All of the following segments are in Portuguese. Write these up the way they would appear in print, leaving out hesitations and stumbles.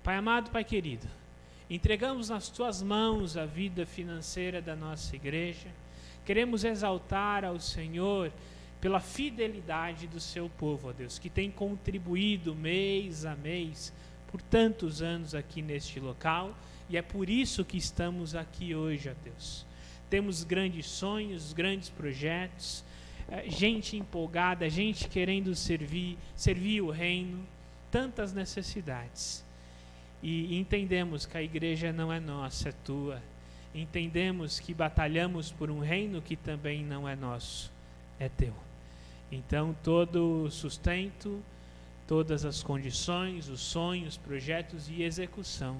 Pai amado, Pai querido, entregamos nas Tuas mãos a vida financeira da nossa igreja. Queremos exaltar ao Senhor pela fidelidade do Seu povo, ó Deus, que tem contribuído mês a mês por tantos anos aqui neste local, e é por isso que estamos aqui hoje, ó Deus. Temos grandes sonhos, grandes projetos, gente empolgada, gente querendo servir o reino, tantas necessidades. E entendemos que a igreja não é nossa, é Tua. Entendemos que batalhamos por um reino que também não é nosso, é Teu. Então todo o sustento, todas as condições, os sonhos, projetos e execução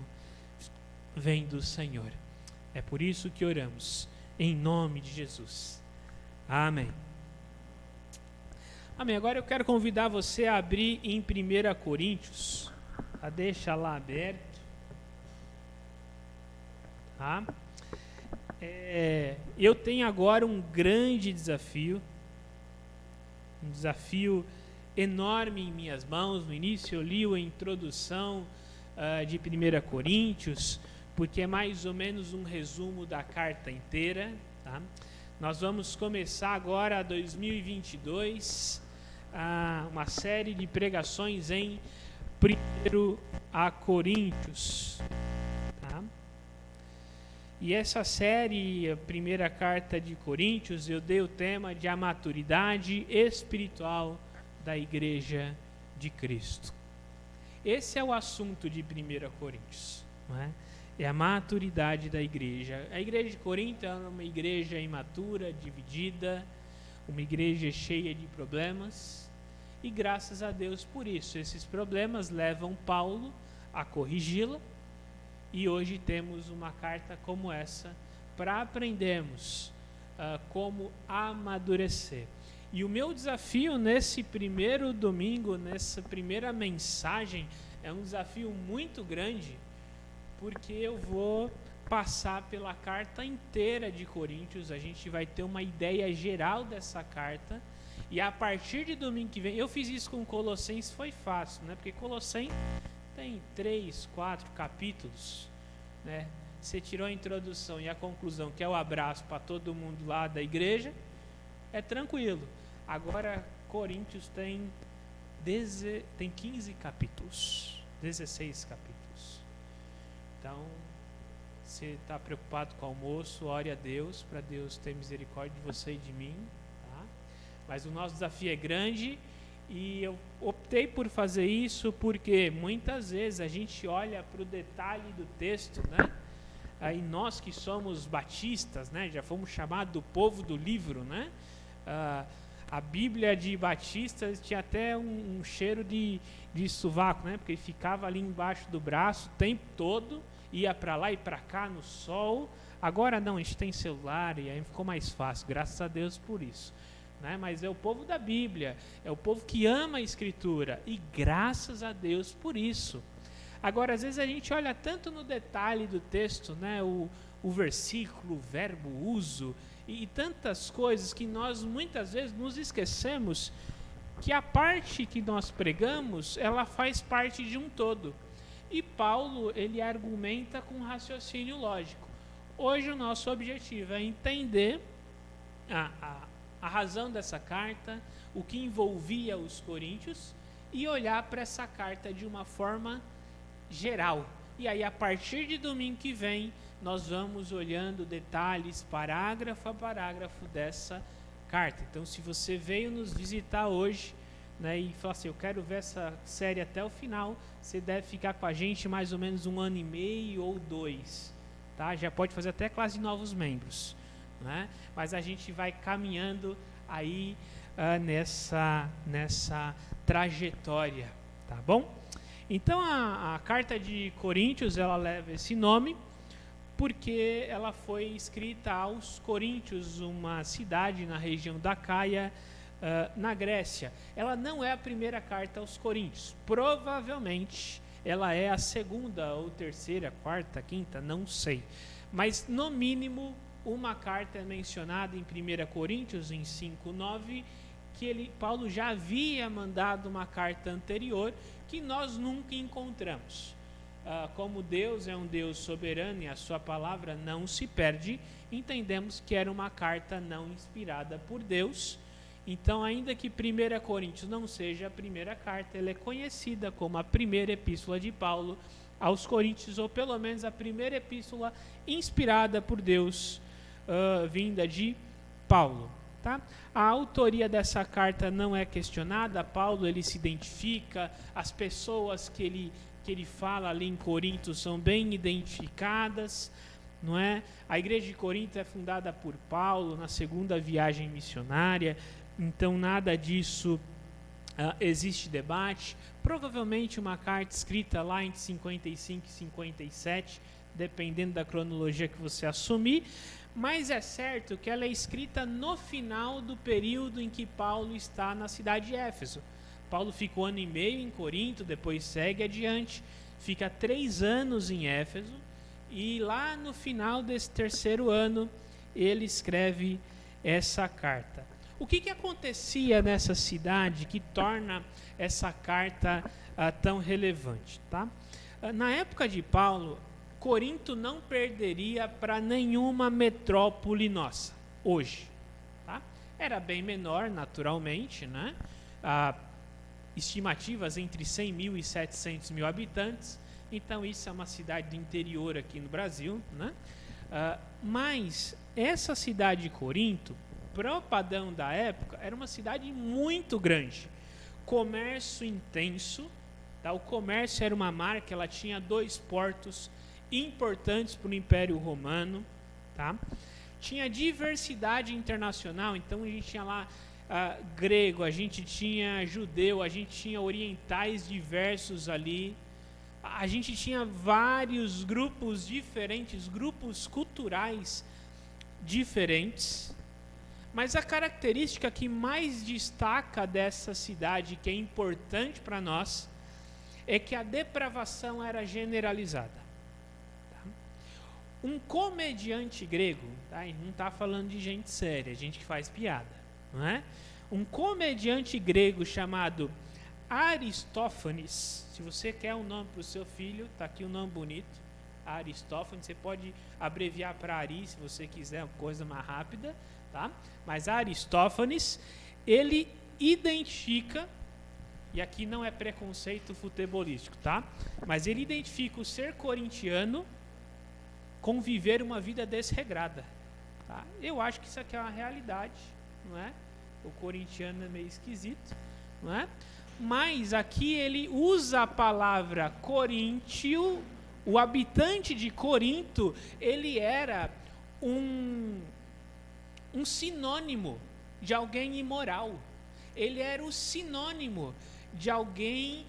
vem do Senhor. É por isso que oramos, em nome de Jesus. Amém. Amém. Agora eu quero convidar você a abrir em 1 Coríntios. Deixa lá aberto. Tá? Eu tenho agora um grande desafio. Um desafio enorme em minhas mãos. No início eu li a introdução de 1 Coríntios, porque é mais ou menos um resumo da carta inteira. Tá? Nós vamos começar agora 2022, uma série de pregações em 1 Coríntios. Tá? E essa série, a primeira carta de Coríntios, eu dei o tema de a maturidade espiritual da Igreja de Cristo. Esse é o assunto de 1 Coríntios. Não é? É a maturidade da igreja. A igreja de Corinto é uma igreja imatura, dividida, uma igreja cheia de problemas. E graças a Deus por isso. Esses problemas levam Paulo a corrigi-la. E hoje temos uma carta como essa para aprendermos como amadurecer. E o meu desafio nesse primeiro domingo, nessa primeira mensagem, é um desafio muito grande, porque eu vou passar pela carta inteira de Coríntios. A gente vai ter uma ideia geral dessa carta. E a partir de domingo que vem, eu fiz isso com Colossenses, foi fácil, né? Porque Colossenses tem 3, 4 capítulos, né? Você tirou a introdução e a conclusão, que é o abraço para todo mundo lá da igreja, é tranquilo. Agora, Coríntios tem 15 capítulos, 16 capítulos. Então, você está preocupado com o almoço, ore a Deus, para Deus ter misericórdia de você e de mim. Tá? Mas o nosso desafio é grande e eu optei por fazer isso porque muitas vezes a gente olha para o detalhe do texto, né? Aí nós que somos batistas, né? Já fomos chamados do povo do livro, né? A Bíblia de batistas tinha até um cheiro de sovaco, né? Porque ele ficava ali embaixo do braço o tempo todo, ia para lá e para cá no sol. Agora não, a gente tem celular e aí ficou mais fácil, graças a Deus por isso, né? Mas é o povo da Bíblia, é o povo que ama a Escritura e graças a Deus por isso. Agora, às vezes a gente olha tanto no detalhe do texto, né? O versículo, o verbo, o uso e tantas coisas que nós muitas vezes nos esquecemos que a parte que nós pregamos, ela faz parte de um todo. E Paulo, ele argumenta com raciocínio lógico. Hoje o nosso objetivo é entender a razão dessa carta, o que envolvia os coríntios e olhar para essa carta de uma forma geral. E aí, a partir de domingo que vem, nós vamos olhando detalhes, parágrafo a parágrafo dessa carta. Então, se você veio nos visitar hoje, né, e falar assim, eu quero ver essa série até o final, você deve ficar com a gente mais ou menos 1 ano e meio ou 2, tá? Já pode fazer até classe de novos membros, né? Mas a gente vai caminhando aí nessa trajetória, tá bom? Então a carta de Coríntios, ela leva esse nome porque ela foi escrita aos Coríntios, uma cidade na região da Caia, na Grécia. Ela não é a primeira carta aos Coríntios, provavelmente ela é a segunda ou terceira, quarta, quinta, não sei, mas no mínimo uma carta é mencionada em 1 Coríntios, em 5:9, que Paulo já havia mandado uma carta anterior que nós nunca encontramos. como Deus é um Deus soberano e a sua palavra não se perde, entendemos que era uma carta não inspirada por Deus. Então, ainda que 1 Coríntios não seja a primeira carta, ela é conhecida como a primeira epístola de Paulo aos Coríntios, ou pelo menos a primeira epístola inspirada por Deus, vinda de Paulo. Tá? A autoria dessa carta não é questionada. Paulo ele se identifica, as pessoas que ele fala ali em Corinto são bem identificadas, não é? A igreja de Corinto é fundada por Paulo na segunda viagem missionária, então nada disso existe debate. Provavelmente uma carta escrita lá entre 55 e 57, dependendo da cronologia que você assumir, mas é certo que ela é escrita no final do período em que Paulo está na cidade de Éfeso. Paulo ficou 1 ano e meio em Corinto, depois segue adiante, fica 3 anos em Éfeso, e lá no final desse 3º ano, ele escreve essa carta. O que acontecia nessa cidade que torna essa carta tão relevante? Tá? Na época de Paulo, Corinto não perderia para nenhuma metrópole nossa, hoje. Tá? Era bem menor, naturalmente, né? Estimativas entre 100 mil e 700 mil habitantes, então isso é uma cidade do interior aqui no Brasil, né? Mas essa cidade de Corinto, para o padrão da época, era uma cidade muito grande, comércio intenso, tá? O comércio era uma marca, ela tinha 2 portos importantes para o Império Romano, tá? Tinha diversidade internacional, então a gente tinha lá grego, a gente tinha judeu, a gente tinha orientais diversos ali, a gente tinha vários grupos diferentes, grupos culturais diferentes, mas a característica que mais destaca dessa cidade, que é importante para nós, é que a depravação era generalizada. Um comediante grego, tá? Não está falando de gente séria, gente que faz piada, não é? Um comediante grego chamado Aristófanes, se você quer um nome para o seu filho, está aqui um nome bonito, Aristófanes, você pode abreviar para Ari, se você quiser uma coisa mais rápida, tá? Mas Aristófanes, ele identifica, e aqui não é preconceito futebolístico, tá? Mas ele identifica o ser corintiano com viver uma vida desregrada. Tá? Eu acho que isso aqui é uma realidade, não é? O corintiano é meio esquisito, não é? Mas aqui ele usa a palavra coríntio, o habitante de Corinto, ele era um sinônimo de alguém imoral. Ele era o sinônimo de alguém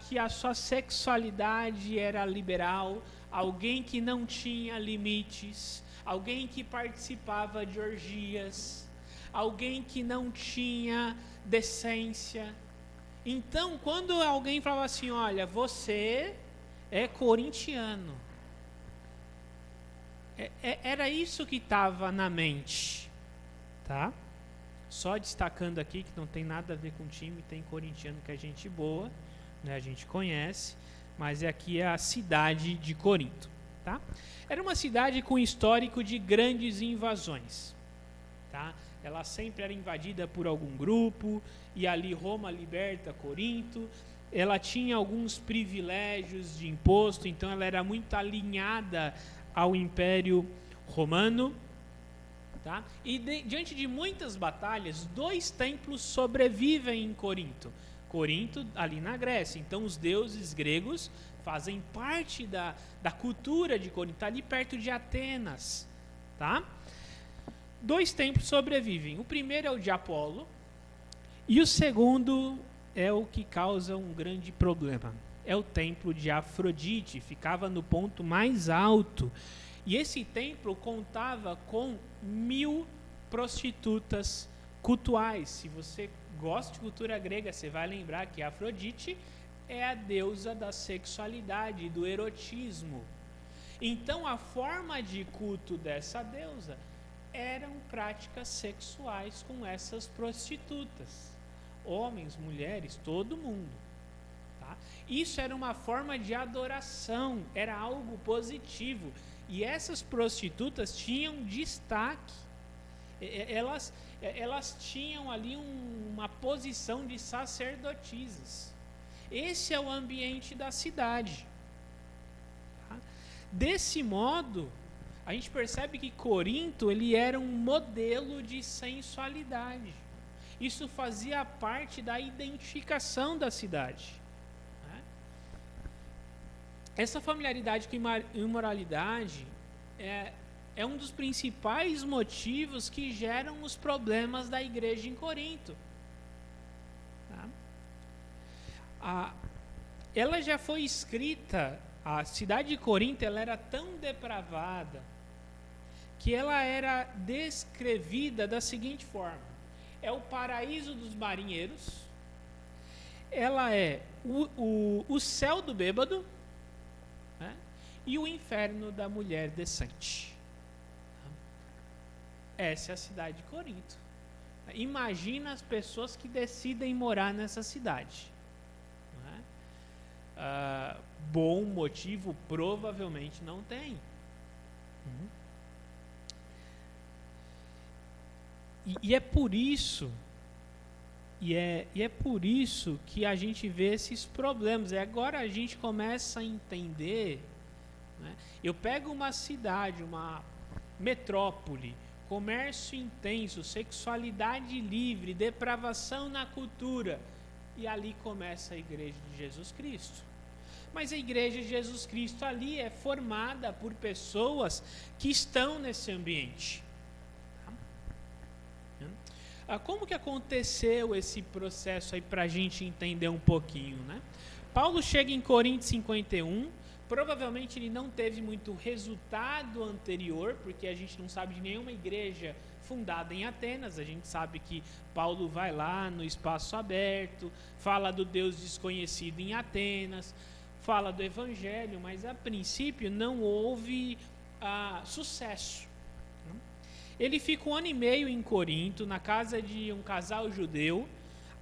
que a sua sexualidade era liberal, alguém que não tinha limites, alguém que participava de orgias, alguém que não tinha decência. Então, quando alguém falava assim, olha, você é corintiano, era isso que estava na mente, tá? Só destacando aqui que não tem nada a ver com time, tem corintiano que é gente boa, né, a gente conhece, mas aqui é a cidade de Corinto, tá? Era uma cidade com histórico de grandes invasões, tá? Ela sempre era invadida por algum grupo, e ali Roma liberta Corinto. Ela tinha alguns privilégios de imposto, então ela era muito alinhada ao Império Romano, tá? E diante de muitas batalhas, 2 templos sobrevivem em Corinto. Corinto, ali na Grécia. Então, os deuses gregos fazem parte da cultura de Corinto, ali perto de Atenas. Tá? 2 templos sobrevivem. O primeiro é o de Apolo, e o segundo é o que causa um grande problema. É o templo de Afrodite, ficava no ponto mais alto. E esse templo contava com 1000 prostitutas cultuais. Se você gosta de cultura grega, você vai lembrar que Afrodite é a deusa da sexualidade e do erotismo. Então, a forma de culto dessa deusa eram práticas sexuais com essas prostitutas. Homens, mulheres, todo mundo. Tá? Isso era uma forma de adoração, era algo positivo. E essas prostitutas tinham destaque. Elas tinham ali uma posição de sacerdotisas. Esse é o ambiente da cidade. Tá? Desse modo, a gente percebe que Corinto ele era um modelo de sensualidade. Isso fazia parte da identificação da cidade. Né? Essa familiaridade com imoralidade é um dos principais motivos que geram os problemas da igreja em Corinto. Tá? Ela já foi escrita, a cidade de Corinto ela era tão depravada que ela era descrevida da seguinte forma: é o paraíso dos marinheiros, ela é o céu do bêbado, né? E o inferno da mulher decente. Essa é a cidade de Corinto. Imagina as pessoas que decidem morar nessa cidade. Bom motivo provavelmente não tem. E é por isso que a gente vê esses problemas. E agora a gente começa a entender, né? Eu pego uma cidade, uma metrópole, comércio intenso, sexualidade livre, depravação na cultura, e ali começa a igreja de Jesus Cristo. Mas a igreja de Jesus Cristo ali é formada por pessoas que estão nesse ambiente. Como que aconteceu esse processo aí para a gente entender um pouquinho, né? Paulo chega em Coríntios 51, provavelmente ele não teve muito resultado anterior, porque a gente não sabe de nenhuma igreja fundada em Atenas. A gente sabe que Paulo vai lá no espaço aberto, fala do Deus desconhecido em Atenas, fala do Evangelho, mas a princípio não houve sucesso. Ele fica 1 ano e meio em Corinto, na casa de um casal judeu,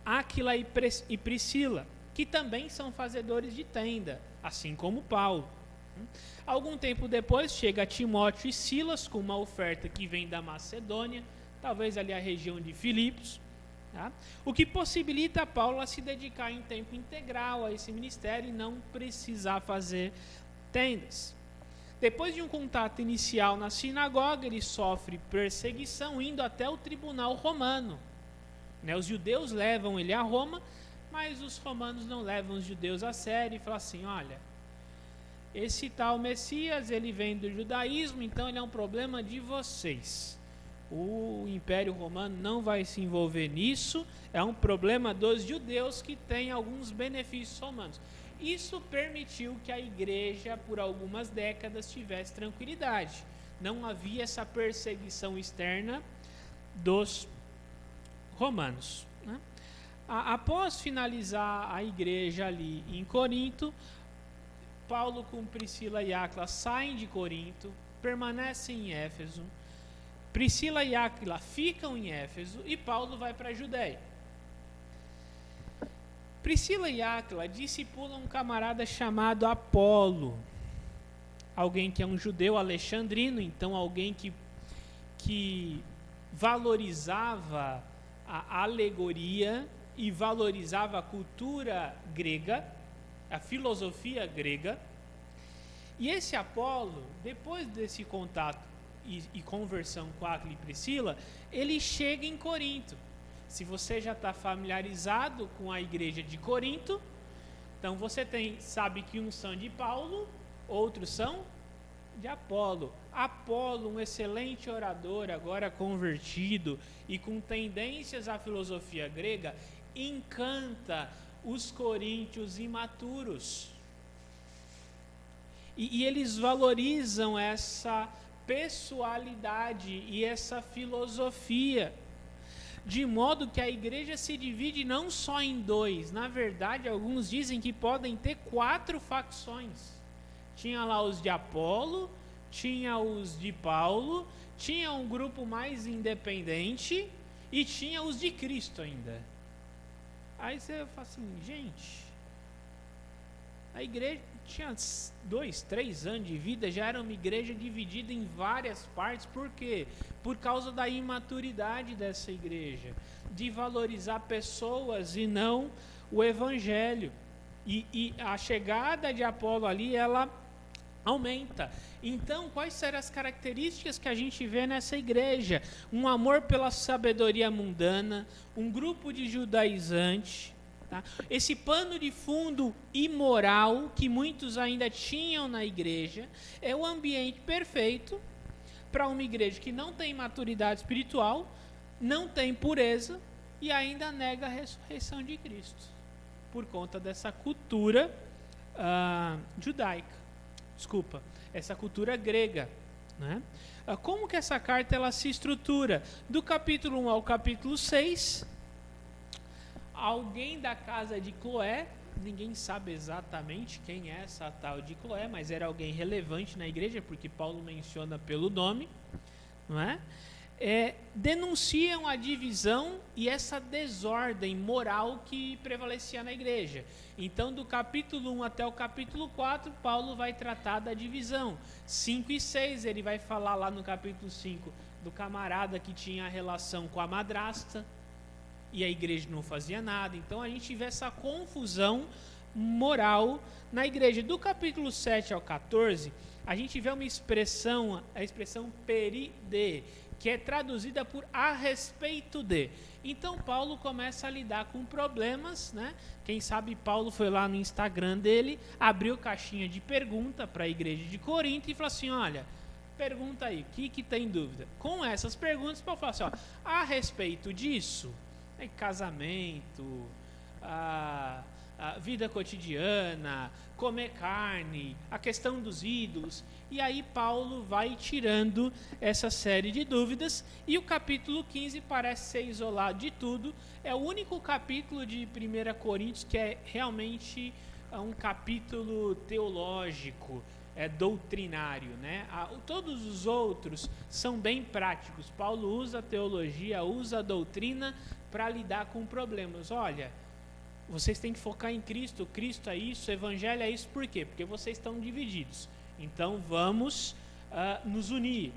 Áquila e Priscila, que também são fazedores de tenda, assim como Paulo. Algum tempo depois chega Timóteo e Silas com uma oferta que vem da Macedônia, talvez ali a região de Filipos, tá? O que possibilita Paulo a se dedicar em tempo integral a esse ministério e não precisar fazer tendas. Depois de um contato inicial na sinagoga, ele sofre perseguição indo até o tribunal romano. Os judeus levam ele a Roma, mas os romanos não levam os judeus a sério e falam assim: olha, esse tal Messias, ele vem do judaísmo, então ele é um problema de vocês. O Império Romano não vai se envolver nisso, é um problema dos judeus que têm alguns benefícios romanos. Isso permitiu que a igreja, por algumas décadas, tivesse tranquilidade. Não havia essa perseguição externa dos romanos, né? Após finalizar a igreja ali em Corinto, Paulo com Priscila e Áquila saem de Corinto, permanecem em Éfeso. Priscila e Áquila ficam em Éfeso e Paulo vai para a Judéia. Priscila e Áquila discipulam um camarada chamado Apolo, alguém que é um judeu alexandrino, então alguém que valorizava a alegoria e valorizava a cultura grega, a filosofia grega. E esse Apolo, depois desse contato e conversão com Áquila e Priscila, ele chega em Corinto. Se você já está familiarizado com a igreja de Corinto, então você sabe que uns são de Paulo, outros são de Apolo. Apolo, um excelente orador, agora convertido e com tendências à filosofia grega, encanta os coríntios imaturos. E eles valorizam essa pessoalidade e essa filosofia, de modo que a igreja se divide não só em dois. Na verdade, alguns dizem que podem ter 4 facções. Tinha lá os de Apolo, tinha os de Paulo, tinha um grupo mais independente e tinha os de Cristo ainda. Aí você fala assim, gente, A igreja tinha 2, 3 anos de vida, já era uma igreja dividida em várias partes. Por quê? Por causa da imaturidade dessa igreja, de valorizar pessoas e não o evangelho. E a chegada de Apolo ali, ela aumenta. Então, quais serão as características que a gente vê nessa igreja? Um amor pela sabedoria mundana, um grupo de judaizantes, tá? Esse pano de fundo imoral que muitos ainda tinham na igreja, é o ambiente perfeito para uma igreja que não tem maturidade espiritual, não tem pureza e ainda nega a ressurreição de Cristo, por conta dessa cultura judaica. Desculpa, essa cultura grega, né? Como que essa carta ela se estrutura? Do capítulo 1 ao capítulo 6, alguém da casa de Cloé, ninguém sabe exatamente quem é essa tal de Cloé, mas era alguém relevante na igreja, porque Paulo menciona pelo nome, não é? Denunciam a divisão e essa desordem moral que prevalecia na igreja. Então, do capítulo 1 até o capítulo 4, Paulo vai tratar da divisão. 5 e 6, ele vai falar lá no capítulo 5 do camarada que tinha relação com a madrasta e a igreja não fazia nada. Então, a gente vê essa confusão moral na igreja. Do capítulo 7 ao 14, a gente vê uma expressão, a expressão peride, que é traduzida por a respeito de. Então Paulo começa a lidar com problemas, né? Quem sabe Paulo foi lá no Instagram dele, abriu caixinha de pergunta para a igreja de Corinto e falou assim: olha, pergunta aí, o que tem dúvida? Com essas perguntas, Paulo fala assim: ó, a respeito disso, casamento, a vida cotidiana, comer carne, a questão dos ídolos. E aí Paulo vai tirando essa série de dúvidas, e o capítulo 15 parece ser isolado de tudo. É o único capítulo de 1 Coríntios que é realmente um capítulo teológico, doutrinário, né? Todos os outros são bem práticos. Paulo usa a teologia, usa a doutrina para lidar com problemas. Olha, vocês têm que focar em Cristo, Cristo é isso, o Evangelho é isso. Por quê? Porque vocês estão divididos. Então vamos nos unir.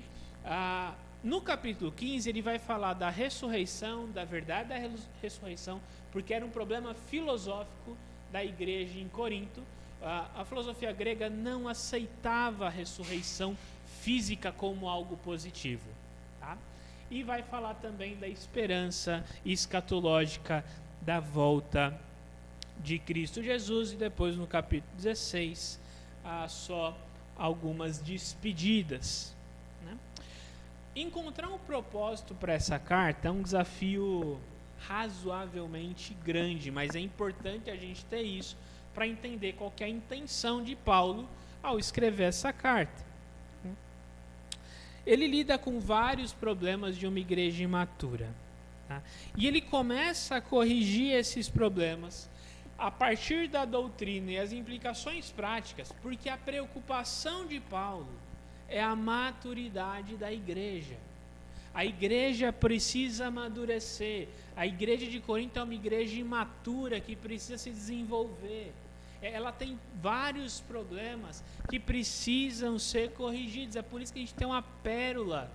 No capítulo 15 ele vai falar da ressurreição, da verdade da ressurreição, porque era um problema filosófico da igreja em Corinto. A filosofia grega não aceitava a ressurreição física como algo positivo, tá? E vai falar também da esperança escatológica da volta de Cristo Jesus. E depois no capítulo 16 só algumas despedidas, né? Encontrar um propósito para essa carta é um desafio razoavelmente grande, mas é importante a gente ter isso para entender qual que é a intenção de Paulo ao escrever essa carta. Ele lida com vários problemas de uma igreja imatura, tá? E ele começa a corrigir esses problemas a partir da doutrina e as implicações práticas, porque a preocupação de Paulo é a maturidade da igreja. A igreja precisa amadurecer. A igreja de Corinto é uma igreja imatura que precisa se desenvolver. Ela tem vários problemas que precisam ser corrigidos. É por isso que a gente tem uma pérola,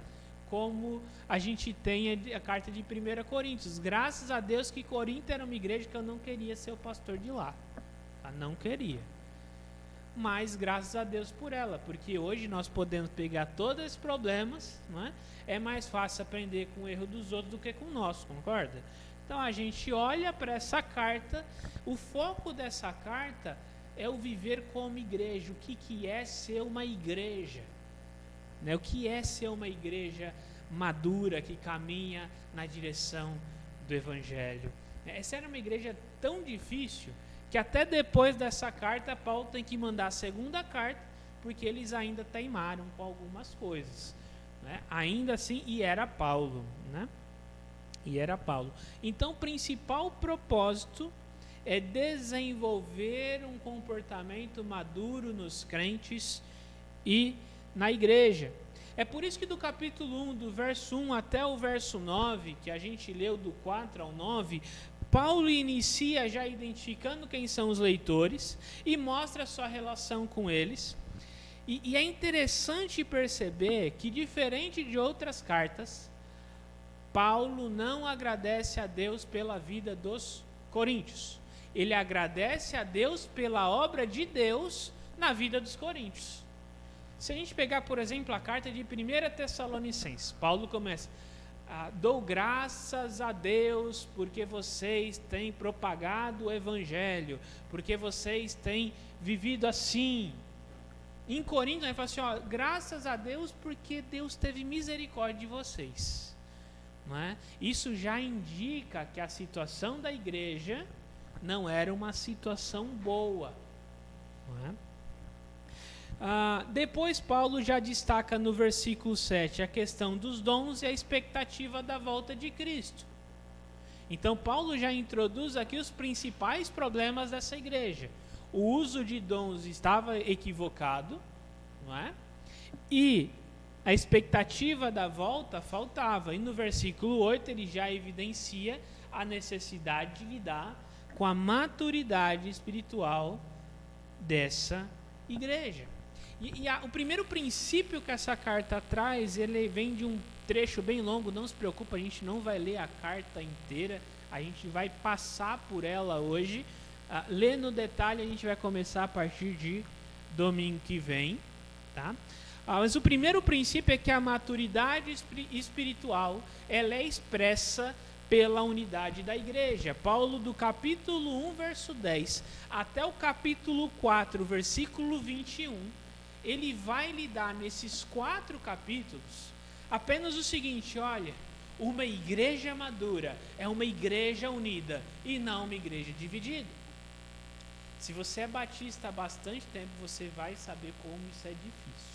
como a gente tem a carta de 1 Coríntios. Graças a Deus que Corinto era uma igreja que eu não queria ser o pastor de lá. Eu não queria. Mas graças a Deus por ela, porque hoje nós podemos pegar todos esses problemas, não é? É mais fácil aprender com o erro dos outros do que com o nosso, concorda? Então a gente olha para essa carta, o foco dessa carta é o viver como igreja. O que é ser uma igreja? Né? O que é ser uma igreja madura que caminha na direção do Evangelho? Essa era uma igreja tão difícil que até depois dessa carta Paulo tem que mandar a segunda carta, porque eles ainda teimaram com algumas coisas, né? Ainda assim, e era Paulo, né? E era Paulo. Então o principal propósito é desenvolver um comportamento maduro nos crentes e na igreja. É por isso que do capítulo 1, do verso 1 até o verso 9, que a gente leu do 4 ao 9, Paulo inicia já identificando quem são os leitores e mostra a sua relação com eles. E é interessante perceber que, diferente de outras cartas, Paulo não agradece a Deus pela vida dos coríntios. Ele agradece a Deus pela obra de Deus na vida dos coríntios. Se a gente pegar, por exemplo, a carta de 1 Tessalonicenses, Paulo começa: dou graças a Deus porque vocês têm propagado o evangelho, porque vocês têm vivido assim. Em Coríntios, ele fala assim: graças a Deus porque Deus teve misericórdia de vocês. Não é? Isso já indica que a situação da igreja não era uma situação boa. Não é? Depois Paulo já destaca no versículo 7 a questão dos dons e a expectativa da volta de Cristo. Então Paulo já introduz aqui os principais problemas dessa igreja. O uso de dons estava equivocado, não é? E a expectativa da volta faltava. E no versículo 8 ele já evidencia a necessidade de lidar com a maturidade espiritual dessa igreja. O primeiro princípio que essa carta traz, ele vem de um trecho bem longo. Não se preocupe, a gente não vai ler a carta inteira, a gente vai passar por ela hoje. Ler no detalhe a gente vai começar a partir de domingo que vem, tá? Mas o primeiro princípio é que a maturidade espiritual ela é expressa pela unidade da igreja. Paulo, do capítulo 1, verso 10, até o capítulo 4, versículo 21, ele vai lidar nesses 4 capítulos apenas o seguinte: olha, uma igreja madura é uma igreja unida e não uma igreja dividida. Se você é batista há bastante tempo, você vai saber como isso é difícil.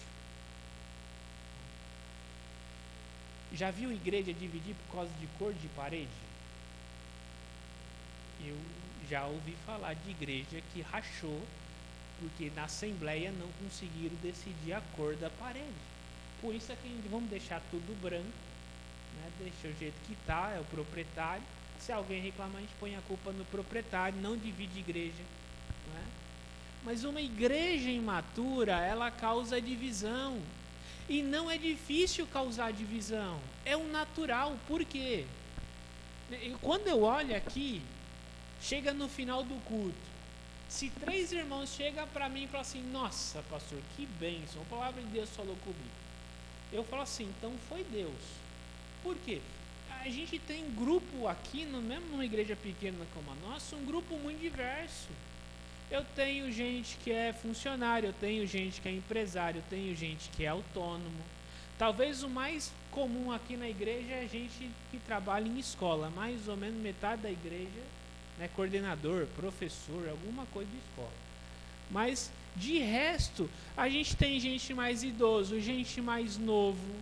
Já viu igreja dividir por causa de cor de parede? Eu já ouvi falar de igreja que rachou porque na assembleia não conseguiram decidir a cor da parede. Por isso é que vamos deixar tudo branco, né? Deixa o jeito que está, é o proprietário. Se alguém reclamar, a gente põe a culpa no proprietário, não divide igreja. Não é? Mas uma igreja imatura, ela causa divisão. E não é difícil causar divisão, é o natural. Por quê? Quando eu olho aqui, chega no final do culto, se 3 irmãos chegam para mim e falam assim: nossa, pastor, que bênção, a palavra de Deus falou comigo. Eu falo assim: então foi Deus. Por quê? A gente tem grupo aqui, mesmo numa igreja pequena como a nossa, um grupo muito diverso. Eu tenho gente que é funcionário, eu tenho gente que é empresário, eu tenho gente que é autônomo. Talvez o mais comum aqui na igreja é gente que trabalha em escola. Mais ou menos metade da igreja é coordenador, professor, alguma coisa de escola. Mas de resto, a gente tem gente mais idoso, gente mais novo.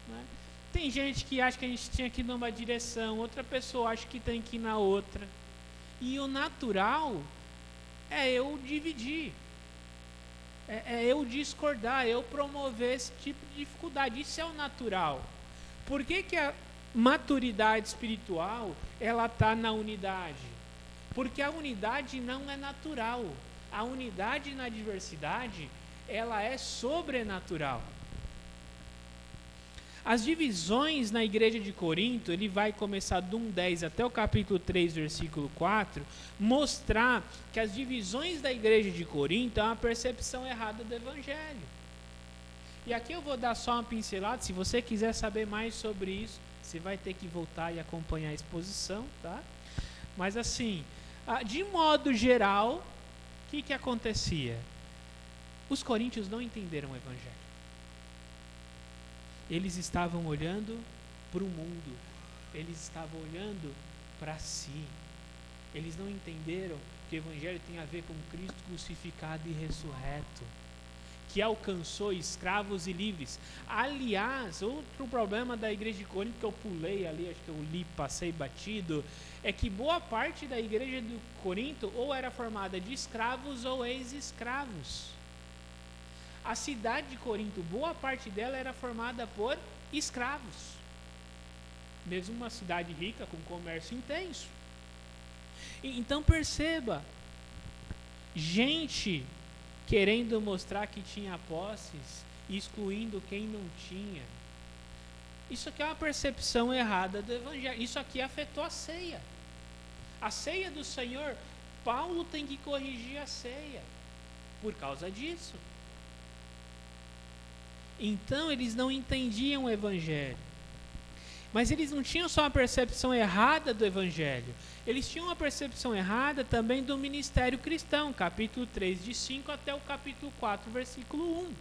Né? Tem gente que acha que a gente tinha que ir numa direção, outra pessoa acha que tem que ir na outra. E o natural é eu dividir, é eu discordar, eu promover esse tipo de dificuldade. Isso é o natural. Por que a maturidade espiritual ela está na unidade? Porque a unidade não é natural. A unidade na diversidade ela é sobrenatural. As divisões na igreja de Corinto, ele vai começar do 1:10 até o capítulo 3, versículo 4, mostrar que as divisões da igreja de Corinto é uma percepção errada do evangelho. E aqui eu vou dar só uma pincelada. Se você quiser saber mais sobre isso, você vai ter que voltar e acompanhar a exposição, tá? Mas assim, de modo geral, o que acontecia? Os coríntios não entenderam o evangelho. Eles estavam olhando para o mundo, eles estavam olhando para si. Eles não entenderam que o evangelho tem a ver com Cristo crucificado e ressurreto, que alcançou escravos e livres. Aliás, outro problema da igreja de Corinto que eu pulei ali, acho que eu li, passei batido, é que boa parte da igreja de Corinto ou era formada de escravos ou ex-escravos. A cidade de Corinto, boa parte dela era formada por escravos. mesmo uma cidade rica com comércio intenso. Então perceba, gente querendo mostrar que tinha posses, excluindo quem não tinha. Isso aqui é uma percepção errada do evangelho. Isso aqui afetou a ceia. A ceia do Senhor, Paulo tem que corrigir a ceia por causa disso. Então eles não entendiam o evangelho. Mas eles não tinham só uma percepção errada do evangelho. Eles tinham uma percepção errada também do ministério cristão, capítulo 3, de 5 até o capítulo 4, versículo 1.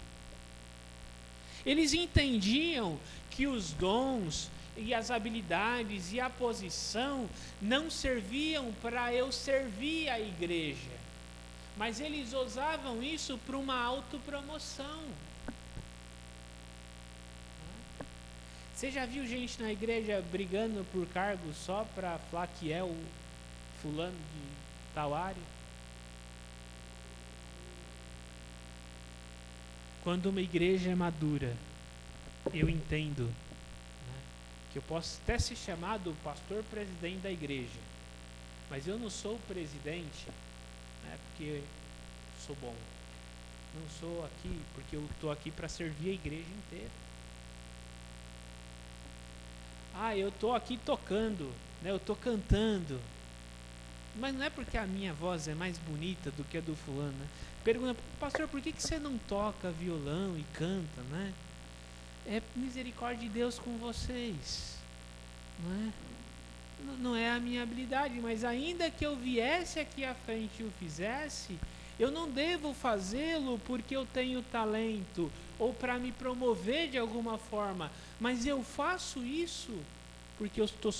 Eles entendiam que os dons e as habilidades e a posição não serviam para eu servir a igreja, mas eles usavam isso para uma autopromoção. Você já viu gente na igreja brigando por cargos só para falar que é o fulano de tal área? Quando uma igreja é madura, eu entendo, né, que eu posso até ser chamado pastor presidente da igreja, mas eu não sou o presidente, né, porque sou bom. Não sou aqui porque eu estou aqui para servir a igreja inteira. Eu estou aqui tocando, né, eu estou cantando, mas não é porque a minha voz é mais bonita do que a do fulano, né? Pergunta, pastor, por que você não toca violão e canta, né? É misericórdia de Deus com vocês, não é? Não é a minha habilidade, mas ainda que eu viesse aqui à frente e o fizesse, eu não devo fazê-lo porque eu tenho talento ou para me promover de alguma forma, mas eu faço isso porque eu estou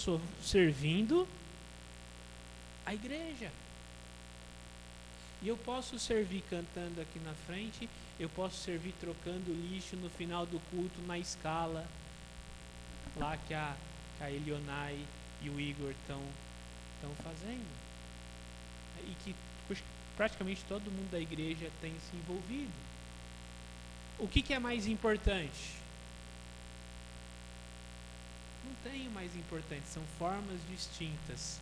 servindo a igreja. E eu posso servir cantando aqui na frente, eu posso servir trocando lixo no final do culto na escala, lá que a Elionai e o Igor estão fazendo. E que praticamente todo mundo da igreja tem se envolvido. O que é mais importante? Não tem o mais importante, são formas distintas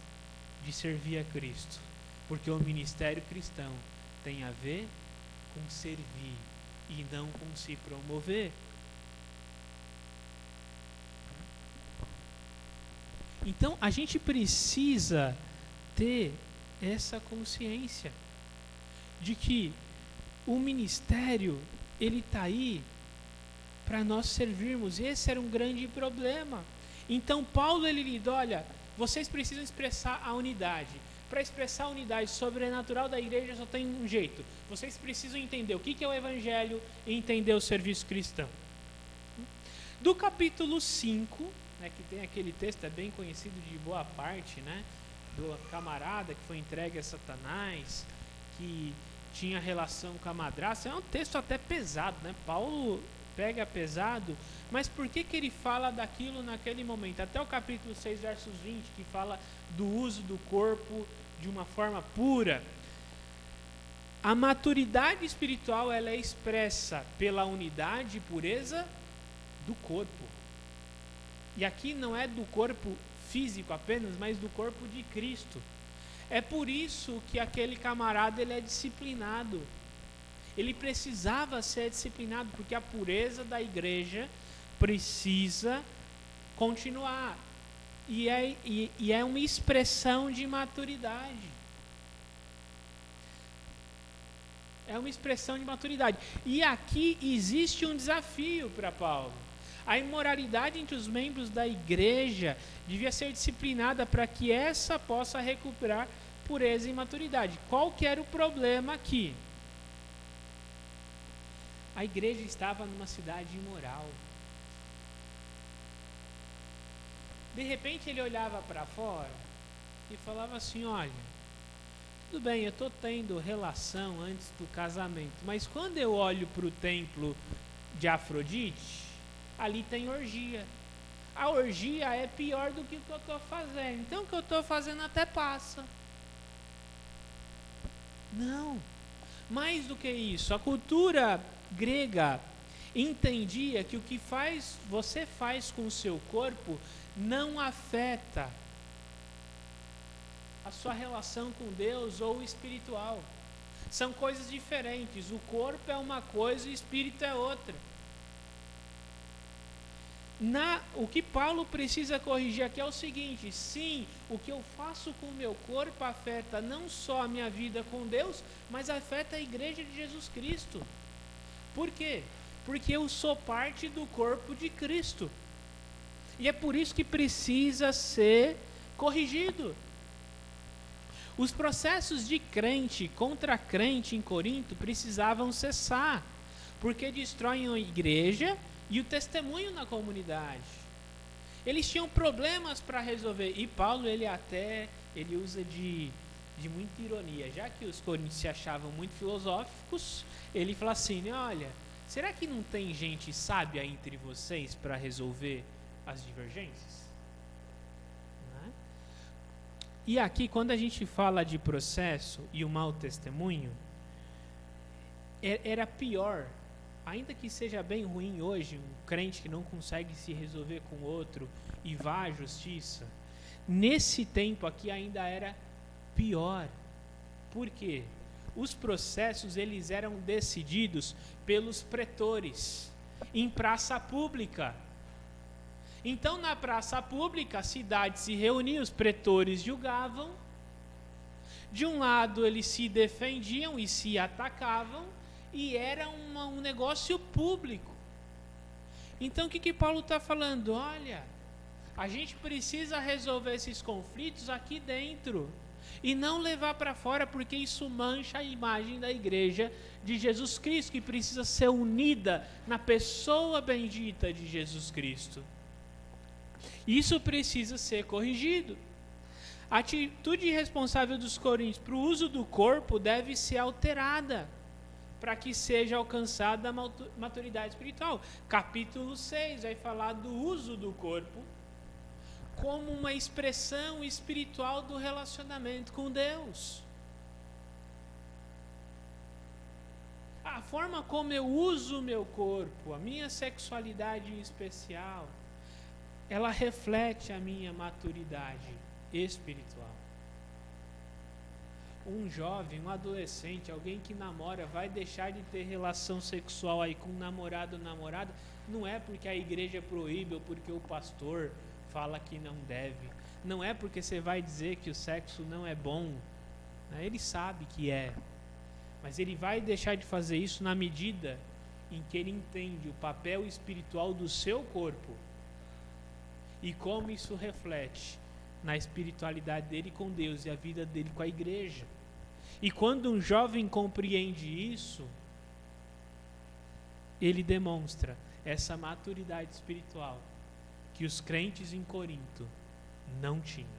de servir a Cristo. Porque o ministério cristão tem a ver com servir e não com se promover. Então a gente precisa ter essa consciência de que o ministério ele está aí para nós servirmos. Esse era um grande problema. Então Paulo ele lida, olha, vocês precisam expressar a unidade. Para expressar a unidade sobrenatural da igreja só tem um jeito. Vocês precisam entender o que é o evangelho e entender o serviço cristão. Do capítulo 5, né, que tem aquele texto, é bem conhecido de boa parte, né, do camarada que foi entregue a Satanás, que tinha relação com a madrasta. É um texto até pesado, né? Paulo pega pesado, mas por que ele fala daquilo naquele momento? Até o capítulo 6, versos 20, que fala do uso do corpo de uma forma pura. A maturidade espiritual ela é expressa pela unidade e pureza do corpo. E aqui não é do corpo físico apenas, mas do corpo de Cristo. É por isso que aquele camarada ele é disciplinado. Ele precisava ser disciplinado, porque a pureza da igreja precisa continuar. E é uma expressão de maturidade. É uma expressão de maturidade. E aqui existe um desafio para Paulo. A imoralidade entre os membros da igreja devia ser disciplinada para que essa possa recuperar pureza e maturidade. Qual que era o problema aqui? A igreja estava numa cidade imoral. De repente ele olhava para fora e falava assim, olha, tudo bem, eu estou tendo relação antes do casamento, mas quando eu olho para o templo de Afrodite, ali tem orgia. A orgia é pior do que o que eu estou fazendo. Então o que eu estou fazendo até passa. Não. Mais do que isso, a cultura grega entendia que o que você faz com o seu corpo não afeta a sua relação com Deus ou o espiritual. São coisas diferentes. O corpo é uma coisa e o espírito é outra. O que Paulo precisa corrigir aqui é o seguinte: sim, o que eu faço com o meu corpo afeta não só a minha vida com Deus, mas afeta a igreja de Jesus Cristo. Por quê? Porque eu sou parte do corpo de Cristo. E é por isso que precisa ser corrigido. Os processos de crente contra crente em Corinto precisavam cessar, porque destroem a igreja e o testemunho na comunidade. Eles tinham problemas para resolver. E Paulo, ele usa de muita ironia. Já que os coríntios se achavam muito filosóficos, ele fala assim: olha, será que não tem gente sábia entre vocês para resolver as divergências? Né? E aqui, quando a gente fala de processo e o mau testemunho, era pior. Ainda que seja bem ruim hoje, um crente que não consegue se resolver com outro e vá à justiça, nesse tempo aqui ainda era pior. Por quê? Os processos, eles eram decididos pelos pretores, em praça pública. Então, na praça pública, a cidade se reunia, os pretores julgavam. De um lado, eles se defendiam e se atacavam, e era um negócio público. Então o que Paulo está falando? Olha, a gente precisa resolver esses conflitos aqui dentro e não levar para fora, porque isso mancha a imagem da igreja de Jesus Cristo, que precisa ser unida na pessoa bendita de Jesus Cristo. Isso precisa ser corrigido. A atitude irresponsável dos coríntios para o uso do corpo deve ser alterada, para que seja alcançada a maturidade espiritual. Capítulo 6 vai falar do uso do corpo como uma expressão espiritual do relacionamento com Deus. A forma como eu uso o meu corpo, a minha sexualidade especial, ela reflete a minha maturidade espiritual. Um jovem, um adolescente, alguém que namora, vai deixar de ter relação sexual aí com um namorado ou namorada, não é porque a igreja proíbe ou porque o pastor fala que não deve. Não é porque você vai dizer que o sexo não é bom. Né? Ele sabe que é. Mas ele vai deixar de fazer isso na medida em que ele entende o papel espiritual do seu corpo e como isso reflete na espiritualidade dele com Deus e a vida dele com a igreja. E quando um jovem compreende isso, ele demonstra essa maturidade espiritual que os crentes em Corinto não tinham.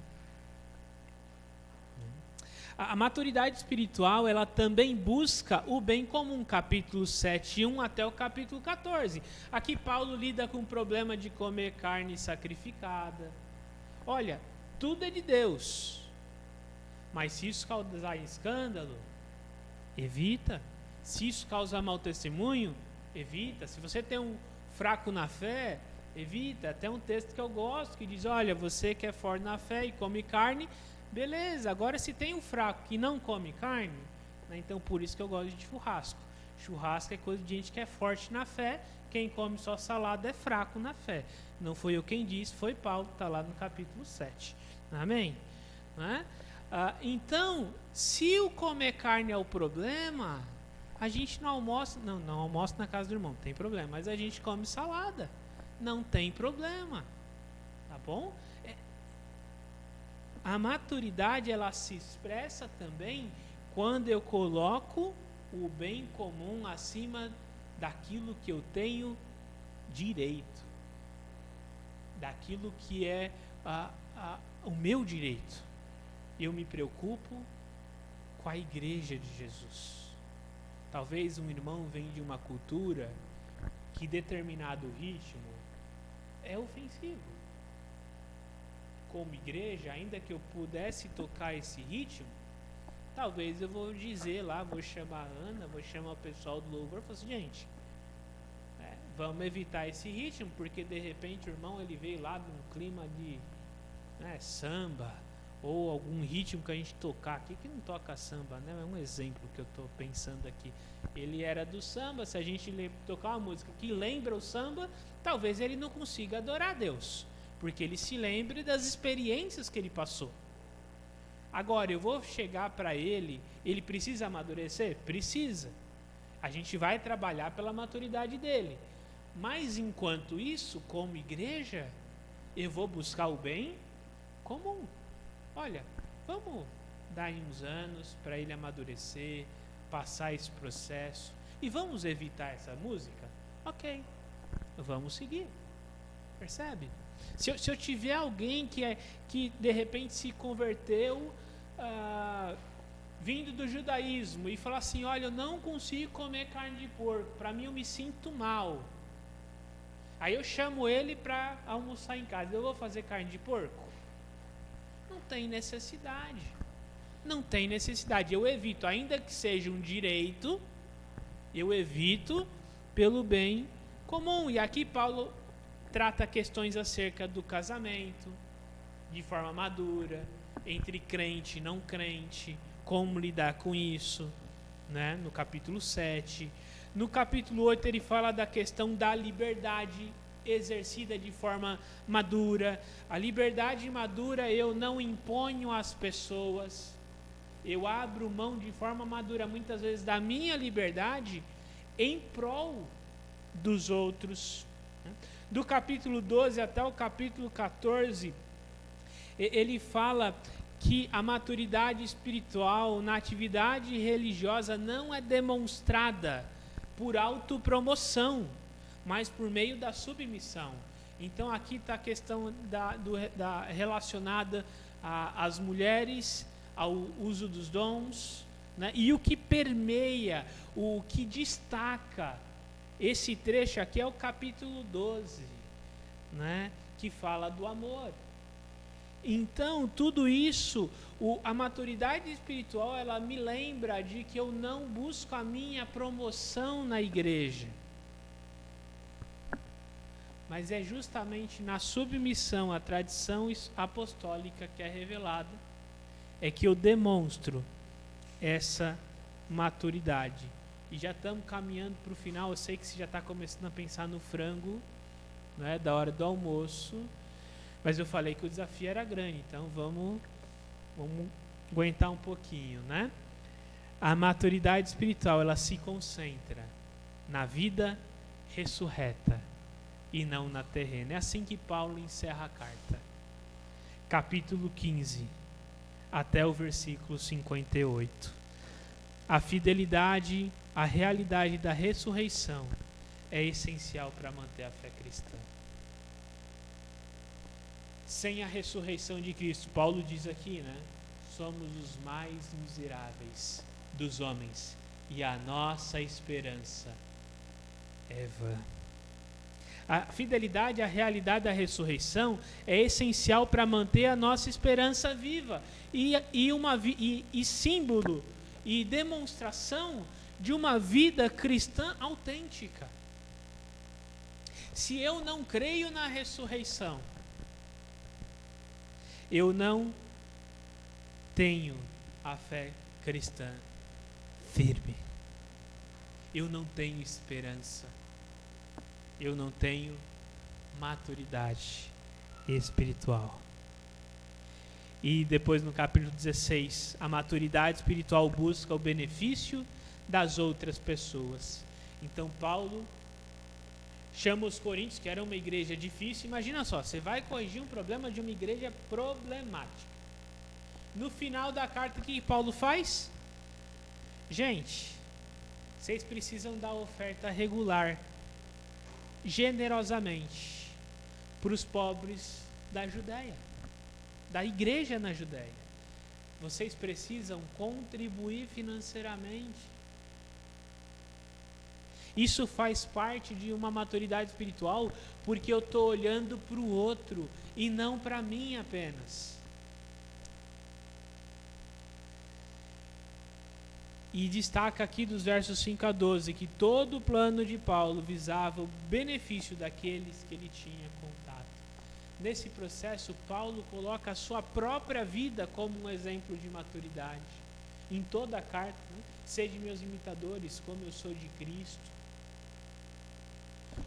A maturidade espiritual, ela também busca o bem comum, capítulo 7, 1 até o capítulo 14. Aqui Paulo lida com o problema de comer carne sacrificada. Olha, tudo é de Deus, mas se isso causar escândalo, evita. Se isso causar mau testemunho, evita. Se você tem um fraco na fé, evita. Até um texto que eu gosto que diz: olha, você que é forte na fé e come carne, beleza. Agora, se tem um fraco que não come carne, né, então por isso que eu gosto de churrasco. Churrasco é coisa de gente que é forte na fé. Quem come só salada é fraco na fé. Não foi eu quem disse, foi Paulo, está lá no capítulo 7. Amém? Né? Então, se o comer carne é o problema, a gente não almoça, não almoça na casa do irmão, não tem problema, mas a gente come salada, não tem problema, tá bom? A maturidade, ela se expressa também quando eu coloco o bem comum acima daquilo que eu tenho direito, daquilo que é o meu direito. Eu me preocupo com a igreja de Jesus. Talvez um irmão venha de uma cultura que determinado ritmo é ofensivo. Como igreja, ainda que eu pudesse tocar esse ritmo, talvez eu vou dizer lá, vou chamar a Ana, vou chamar o pessoal do louvor e falar assim: gente, vamos evitar esse ritmo, porque de repente o irmão ele veio lá de um clima de samba, ou algum ritmo que a gente tocar aqui, que não toca samba, né? É um exemplo que eu estou pensando aqui. Ele era do samba, se a gente tocar uma música que lembra o samba, talvez ele não consiga adorar a Deus, porque ele se lembre das experiências que ele passou. Agora, eu vou chegar para ele precisa amadurecer? Precisa. A gente vai trabalhar pela maturidade dele. Mas, enquanto isso, como igreja, eu vou buscar o bem comum. Olha, vamos dar uns anos para ele amadurecer, passar esse processo, e vamos evitar essa música? Ok, vamos seguir. Percebe? Se eu tiver alguém que de repente se converteu vindo do judaísmo e falar assim, olha, eu não consigo comer carne de porco, para mim eu me sinto mal. Aí eu chamo ele para almoçar em casa, eu vou fazer carne de porco? Não tem necessidade. Não tem necessidade. Eu evito, ainda que seja um direito, eu evito pelo bem comum. E aqui Paulo trata questões acerca do casamento, de forma madura, entre crente e não crente, como lidar com isso, né? No capítulo 7. No capítulo 8 ele fala da questão da liberdade exercida de forma madura. A liberdade madura eu não imponho às pessoas, eu abro mão de forma madura, muitas vezes, da minha liberdade em prol dos outros. Do capítulo 12 até o capítulo 14, ele fala que a maturidade espiritual na atividade religiosa não é demonstrada por autopromoção, mas por meio da submissão. Então aqui está a questão relacionada às mulheres, ao uso dos dons, né? E o que permeia, o que destaca esse trecho aqui é o capítulo 12, né? Que fala do amor. Então, tudo isso, a maturidade espiritual, ela me lembra de que eu não busco a minha promoção na igreja. Mas é justamente na submissão à tradição apostólica que é revelada, é que eu demonstro essa maturidade. E já estamos caminhando para o final, eu sei que você já está começando a pensar no frango, né, da hora do almoço, mas eu falei que o desafio era grande, então vamos aguentar um pouquinho, né? A maturidade espiritual, ela se concentra na vida ressurreta e não na terrena. É assim que Paulo encerra a carta. Capítulo 15, até o versículo 58. A fidelidade, a realidade da ressurreição é essencial para manter a fé cristã. Sem a ressurreição de Cristo, Paulo diz aqui, né? Somos os mais miseráveis dos homens e a nossa esperança é vã. A fidelidade à realidade da ressurreição é essencial para manter a nossa esperança viva e símbolo e demonstração de uma vida cristã autêntica. Se eu não creio na ressurreição, eu não tenho a fé cristã firme. Eu não tenho esperança. Eu não tenho maturidade espiritual. E depois no capítulo 16, a maturidade espiritual busca o benefício das outras pessoas. Então Paulo chama os coríntios, que era uma igreja difícil. Imagina só, você vai corrigir um problema de uma igreja problemática. No final da carta, o que Paulo faz? Gente, vocês precisam dar oferta regular, generosamente, para os pobres da Judéia, da igreja na Judéia. Vocês precisam contribuir financeiramente. Isso faz parte de uma maturidade espiritual, porque eu estou olhando para o outro e não para mim apenas. E destaca aqui dos versos 5 a 12 que todo o plano de Paulo visava o benefício daqueles que ele tinha contato. Nesse processo, Paulo coloca a sua própria vida como um exemplo de maturidade. Em toda a carta, né? Sede meus imitadores, como eu sou de Cristo.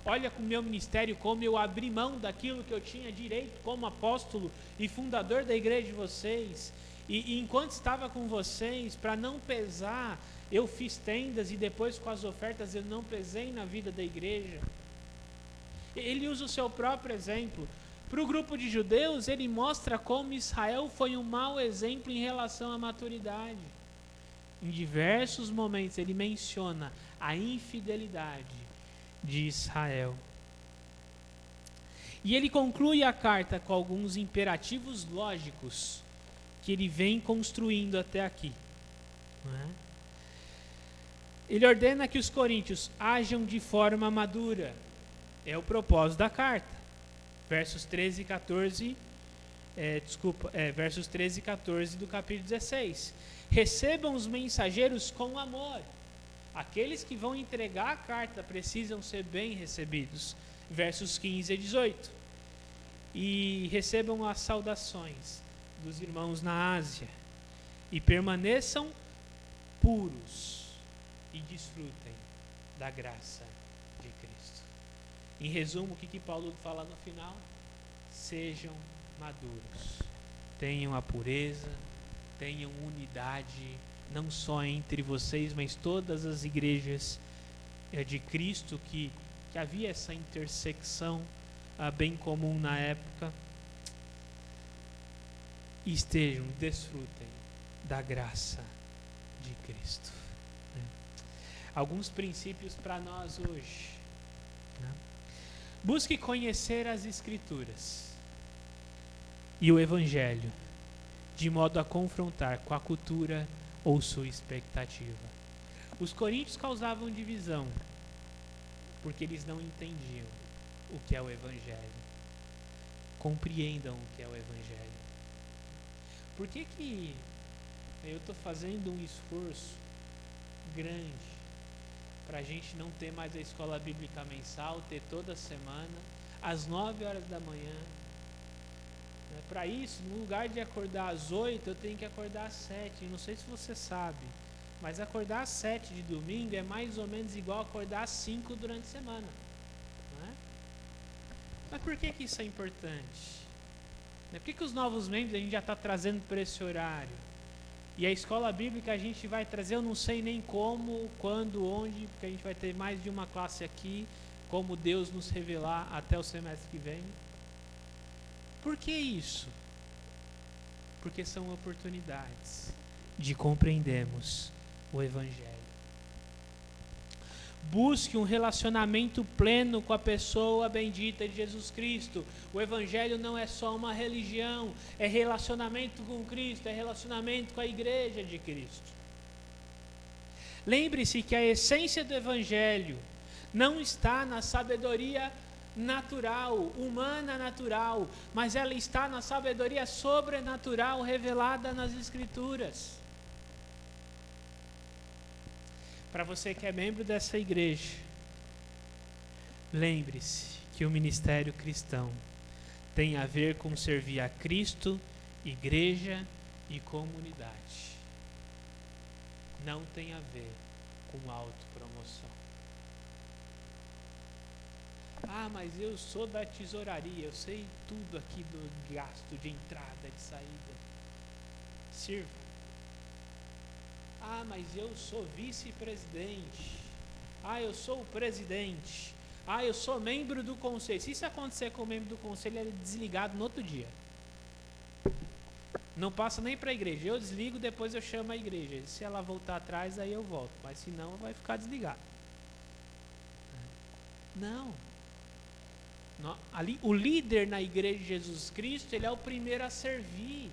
Olha com o meu ministério como eu abri mão daquilo que eu tinha direito como apóstolo e fundador da igreja de vocês. E enquanto estava com vocês, para não pesar, eu fiz tendas e depois com as ofertas eu não pesei na vida da igreja. Ele usa o seu próprio exemplo. Para o grupo de judeus, ele mostra como Israel foi um mau exemplo em relação à maturidade. Em diversos momentos ele menciona a infidelidade de Israel. E ele conclui a carta com alguns imperativos lógicos que ele vem construindo até aqui. Não é? Ele ordena que os coríntios ajam de forma madura. É o propósito da carta. Versos 13 e 14, versos 13 e 14 do capítulo 16. Recebam os mensageiros com amor. Aqueles que vão entregar a carta precisam ser bem recebidos. Versos 15 e 18. E recebam as saudações dos irmãos na Ásia. E permaneçam puros e desfrutem da graça de Cristo. Em resumo, o que Paulo fala no final? Sejam maduros. Tenham a pureza, tenham unidade, não só entre vocês, mas todas as igrejas de Cristo, que havia essa intersecção bem comum na época. E desfrutem da graça de Cristo. Alguns princípios para nós hoje. Busque conhecer as Escrituras e o Evangelho, de modo a confrontar com a cultura ou sua expectativa. Os coríntios causavam divisão, porque eles não entendiam o que é o Evangelho. Compreendam o que é o Evangelho. Por que eu estou fazendo um esforço grande para a gente não ter mais a escola bíblica mensal, ter toda semana, às 9 horas da manhã? Para isso, no lugar de acordar às 8, eu tenho que acordar às 7. Não sei se você sabe, mas acordar às 7 de domingo é mais ou menos igual a acordar às 5 durante a semana. Não é? Mas por que isso é importante? Por que os novos membros a gente já está trazendo para esse horário? E a escola bíblica a gente vai trazer, eu não sei nem como, quando, onde, porque a gente vai ter mais de uma classe aqui, como Deus nos revelar até o semestre que vem. Por que isso? Porque são oportunidades de compreendermos o Evangelho. Busque um relacionamento pleno com a pessoa bendita de Jesus Cristo. O Evangelho não é só uma religião, é relacionamento com Cristo, é relacionamento com a igreja de Cristo. Lembre-se que a essência do Evangelho não está na sabedoria natural, humana natural, mas ela está na sabedoria sobrenatural revelada nas Escrituras. Para você que é membro dessa igreja, lembre-se que o ministério cristão tem a ver com servir a Cristo, igreja e comunidade. Não tem a ver com autopromoção. Ah, mas eu sou da tesouraria, eu sei tudo aqui do gasto de entrada, de saída. Sirva. Ah, mas eu sou vice-presidente. Ah, eu sou o presidente. Ah, eu sou membro do conselho. Se isso acontecer com o membro do conselho, ele é desligado no outro dia. Não passa nem para a igreja. Eu desligo, depois eu chamo a igreja. Se ela voltar atrás, aí eu volto. Mas se não, vai ficar desligado. Não. Ali, o líder na igreja de Jesus Cristo, ele é o primeiro a servir.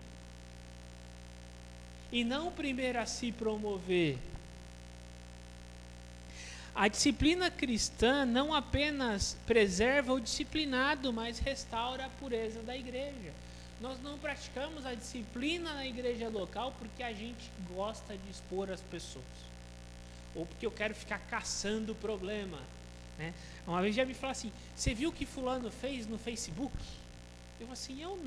E não o primeiro a se promover. A disciplina cristã não apenas preserva o disciplinado, mas restaura a pureza da igreja. Nós não praticamos a disciplina na igreja local porque a gente gosta de expor as pessoas. ou porque eu quero ficar caçando o problema, né? Uma vez já me falaram assim: você viu o que fulano fez no Facebook? Eu falei assim: eu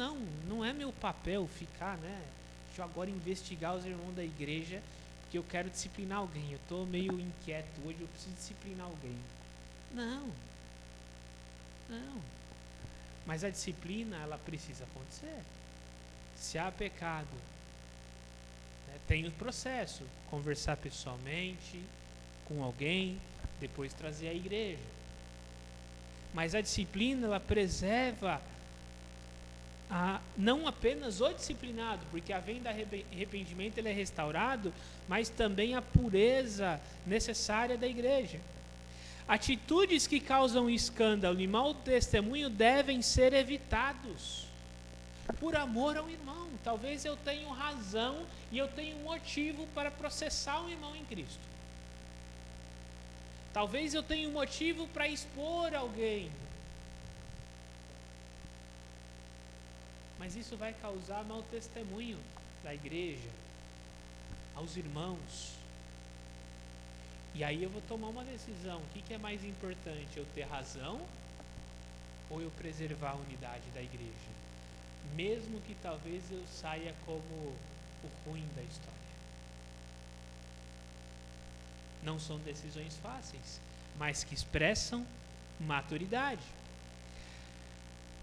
não é meu papel ficar, né? Deixa eu agora investigar os irmãos da igreja, porque eu quero disciplinar alguém. Eu estou meio inquieto hoje, eu preciso disciplinar alguém. Não. Mas a disciplina, ela precisa acontecer. Se há pecado, né, tem o processo, conversar pessoalmente com alguém, depois trazer à igreja. Mas a disciplina, ela preserva não apenas o disciplinado, porque havendo arrependimento ele é restaurado, mas também a pureza necessária da igreja. Atitudes que causam escândalo e mau testemunho devem ser evitados, por amor ao irmão. Talvez eu tenha razão e eu tenha um motivo para processar o irmão em Cristo. Talvez eu tenha um motivo para expor alguém. Mas isso vai causar mau testemunho da igreja, aos irmãos. E aí eu vou tomar uma decisão. O que é mais importante? Eu ter razão ou eu preservar a unidade da igreja? Mesmo que talvez eu saia como o ruim da história. Não são decisões fáceis, mas que expressam maturidade.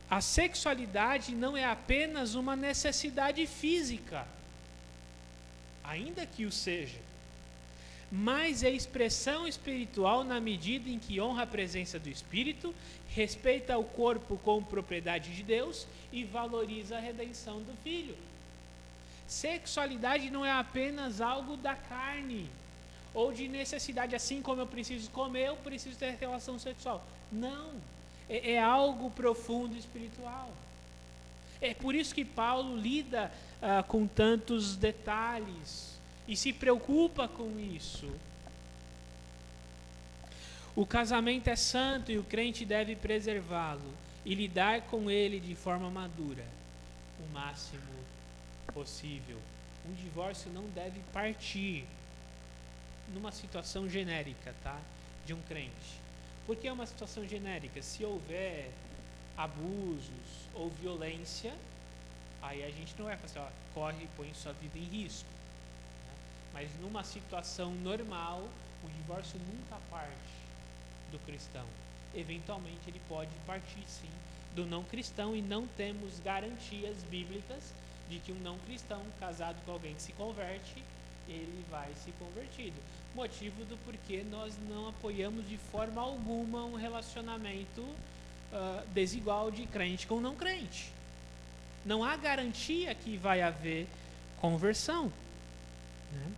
A sexualidade não é apenas uma necessidade física, ainda que o seja, mas é expressão espiritual na medida em que honra a presença do Espírito, respeita o corpo como propriedade de Deus e valoriza a redenção do Filho. Sexualidade não é apenas algo da carne ou de necessidade, assim como eu preciso comer, eu preciso ter relação sexual. Não, é algo profundo espiritual. É por isso que Paulo lida com tantos detalhes e se preocupa com isso. O casamento é santo e o crente deve preservá-lo e lidar com ele de forma madura, o máximo possível. Um divórcio não deve partir numa situação genérica, tá? De um crente. Por que é uma situação genérica? Se houver abusos ou violência, aí a gente não vai fazer, corre e põe sua vida em risco. Mas numa situação normal, o divórcio nunca parte do cristão. Eventualmente ele pode partir sim do não cristão, e não temos garantias bíblicas de que um não cristão casado com alguém que se converte, ele vai se convertido. Motivo do porquê nós não apoiamos de forma alguma um relacionamento desigual de crente com não crente. Não há garantia que vai haver conversão, né?